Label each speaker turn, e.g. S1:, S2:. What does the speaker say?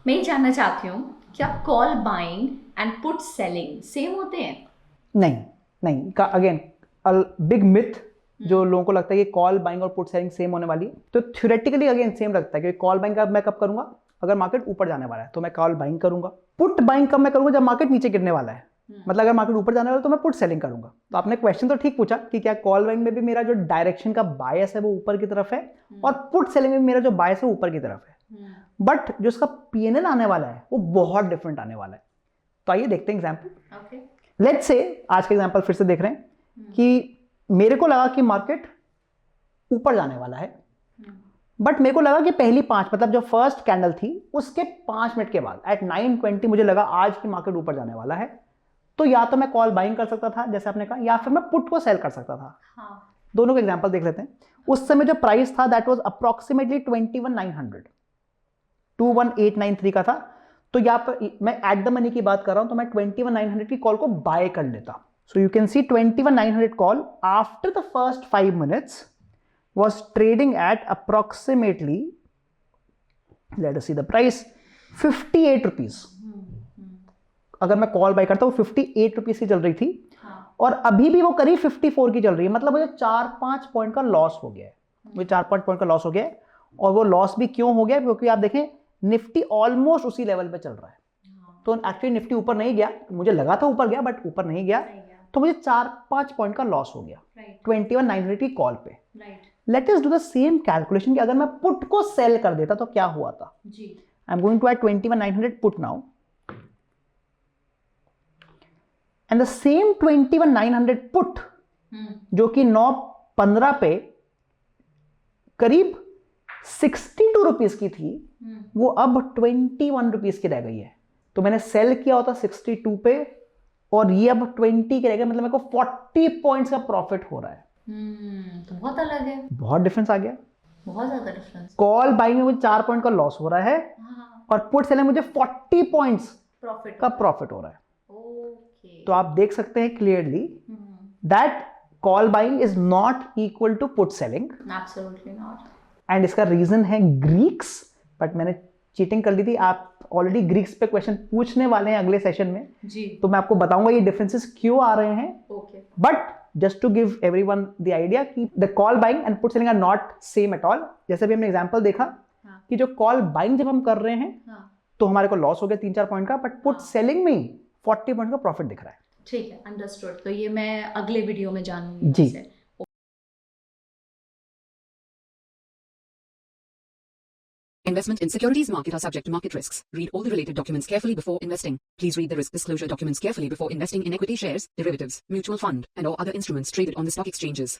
S1: मैं ये जानना चाहती हूँ, क्या call buying and put selling same होते हैं?
S2: नहीं नहीं, अगेन बिग मिथ जो लोगों को लगता है कि कॉल बाइंग और पुट सेलिंग सेम होने वाली है, तो थ्योरेटिकली अगेन सेम लगता है कि कॉल बाइंग का मैं कब करूंगा, अगर मार्केट ऊपर जाने वाला है तो मैं कॉल बाइंग करूंगा। पुट बाइंग कब मैं करूंगा, जब मार्केट नीचे गिरने वाला है। मतलब अगर मार्केट ऊपर जाने वाला है तो मैं पुट सेलिंग करूंगा। तो आपने क्वेश्चन तो ठीक पूछा कि क्या कॉल बाइंग में भी मेरा जो डायरेक्शन का बायस है वो ऊपर की तरफ है, और पुट सेलिंग में मेरा जो बायस है ऊपर की तरफ है, बट जो उसका पीएनएल आने वाला है वो बहुत डिफरेंट आने वाला है। तो आइए देखते हैं एग्जाम्पल। लेट्स से आज का एग्जांपल फिर से देख रहे हैं कि मेरे को लगा कि मार्केट ऊपर जाने वाला है, बट मेरे को लगा कि पहली 5 मतलब जो फर्स्ट कैंडल थी उसके 5 मिनट के बाद एट 9:20 मुझे लगा आज की मार्केट ऊपर जाने वाला है। तो या तो मैं कॉल बाइंग कर सकता था जैसे आपने कहा, या फिर मैं पुट को सेल कर सकता था। दोनों के एग्जांपल देख लेते हैं। उस समय जो प्राइस था दैट वाज अप्रोक्सीमेटली 21,900, 21,893 का था। तो यहाँ पर मैं एट द मनी की बात कर रहा हूं, तो मैं 21,900 की कॉल को बाय कर लेता। So you can see 21,900 call after the first 5 minutes was trading at approximately, let us see the price, 58 rupees. अगर मैं कॉल बाय करता हूँ 58 रुपीज की चल रही थी, और अभी भी वो करीब 54 की चल रही है। मतलब मुझे 4-5 पॉइंट का लॉस हो गया है, मुझे 4-5 पॉइंट का लॉस हो गया है। और वो लॉस भी क्यों हो गया, क्योंकि आप देखें निफ्टी ऑलमोस्ट उसी लेवल पे चल रहा है। तो एक्चुअली निफ्टी ऊपर नहीं गया, मुझे लगा था ऊपर गया बट ऊपर नहीं गया, तो मुझे 4-5 पॉइंट का लॉस हो गया 21,900 की कॉल पे। Let us do the same calculation कि अगर मैं पुट को सेल कर देता तो क्या हुआ था। I am going to add 21,900 put now, and the same 21,900 put जो कि 9:15 पे करीब 62 रुपीज की थी, वो अब 21 रुपीज की रह गई है। तो मैंने सेल किया होता 62 पे, और ये अब 20 के रह गया। मतलब मेरे को 40 पॉइंट्स का प्रॉफिट हो रहा है।
S1: तो बहुत अलग है,
S2: बहुत डिफरेंस आ गया,
S1: बहुत ज्यादा डिफरेंस।
S2: कॉल बाइंग में मुझे 4 पॉइंट का लॉस हो रहा है, और पुट सेलिंग में मुझे 40 पॉइंट्स का प्रॉफिट हो रहा है। तो आप देख सकते हैं clearly that call buying is not equal to put selling.
S1: Absolutely not.
S2: And इसका रीजन है ग्रीक्स, बट मैंने चीटिंग कर ली थी। आप ऑलरेडी ग्रीक्स पे क्वेश्चन पूछने वाले हैं अगले सेशन में
S1: जी,
S2: तो मैं आपको बताऊंगा ये डिफरेंसेस क्यों आ रहे हैं। But just to give everyone the idea कि the call buying and put selling are not same at all। जैसे भी हमने एग्जांपल देखा कि जो कॉल बाइंग जब हम कर रहे हैं तो हमारे को लॉस हो गया 3-4 पॉइंट का, बट पुट सेलिंग में 40 पॉइंट का प्रॉफिट दिख रहा है।
S1: ठीक है, अंडरस्टूड। तो ये मैं अगले वीडियो में जानूंगी
S2: जी।
S3: Investment in securities market are subject to market risks. Read all the related documents carefully before investing. Please read the risk disclosure documents carefully before investing in equity shares, derivatives, mutual fund, and or other instruments traded on the stock exchanges.